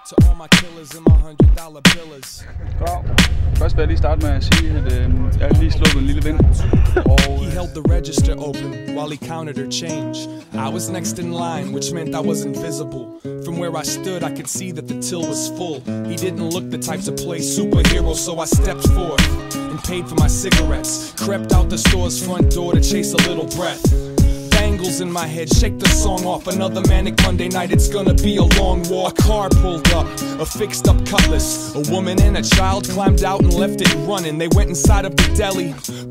To all my killers and my $100 billers. Godt. Først vil jeg lige starte med at sige, at jeg lige sluppet en lille vind. He held the register open while he counted her change. I was next in line, which meant I was invisible. From where I stood, I could see that the till was full. He didn't look the type to play superhero, so I stepped forth and paid for my cigarettes. Crept out the store's front door to chase a little breath. Bangles in my head, shake the song off. Another manic Monday night, it's gonna be a long walk. A car pulled up, a fixed up cutlass. A woman and a child climbed out and left it running. They went inside of the deli,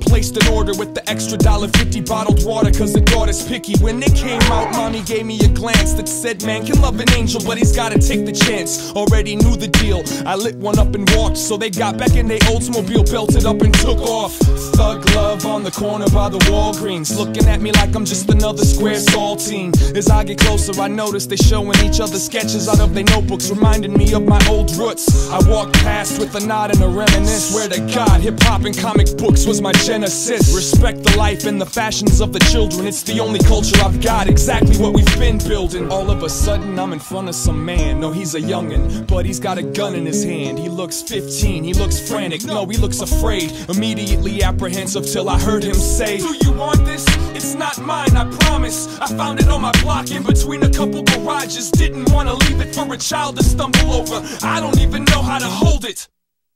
placed an order with the extra $1.50 bottled water, cause the daughter's picky. When they came out, mommy gave me a glance that said, man can love an angel, but he's gotta take the chance. Already knew the deal, I lit one up and walked. So they got back in their Oldsmobile, belted up and took off. Thug love on the corner by the Walgreens, looking at me like I'm just another square saltine. As I get closer, I notice they showing each other sketches out of their notebooks, reminding me of my old roots. I walked past with a nod and a reminisce. Swear to God, hip-hop and comic books was my genesis. Respect the life and the fashions of the children, it's the only culture I've got, exactly what we've been building. All of a sudden, I'm in front of some man. No, he's a youngin', but he's got a gun in his hand. He looks 15, he looks frantic, no, he looks afraid. Immediately apprehensive till I heard him say, do you want this? It's not mine, I promise. I found it on my block in between a couple garages. Didn't want to leave it for a child to stumble over. I don't even know how to hold it.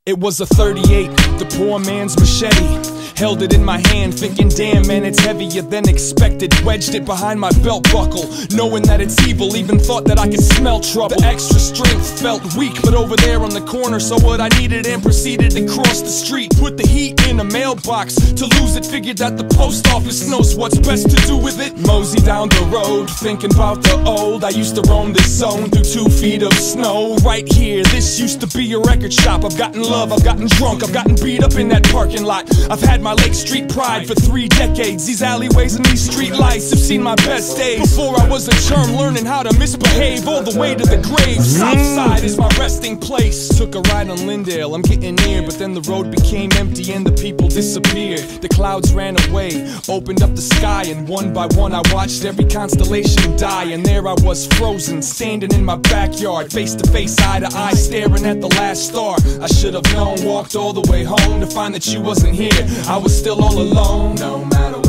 It was a 38, the poor man's machete. Held it in my hand, thinking, damn man, it's heavier than expected. Wedged it behind my belt buckle, knowing that it's evil, even thought that I could smell trouble. The extra strength felt weak, but over there on the corner saw what I needed and proceeded to cross the street. Put the heat in a mailbox, to lose it figured that the post office knows what's best to do with it. Mosey down the road, thinking about the old. I used to roam this zone through 2 feet of snow. Right here, this used to be a record shop. I've gotten love, I've gotten drunk, I've gotten beat up in that parking lot. I've had my Lake Street pride for 3 decades. These alleyways and these street lights have seen my best days. Before I was a germ, learning how to misbehave all the way to the grave. Southside is my resting place. Took a ride on Lindale, I'm getting near, but then the road became empty and the people disappeared. The clouds ran away, opened up the sky, and one by one I watched every constellation die. And there I was frozen, standing in my backyard, face to face, eye to eye, staring at the last star. I should have known, walked all the way home to find that you wasn't here. I was still all alone. No matter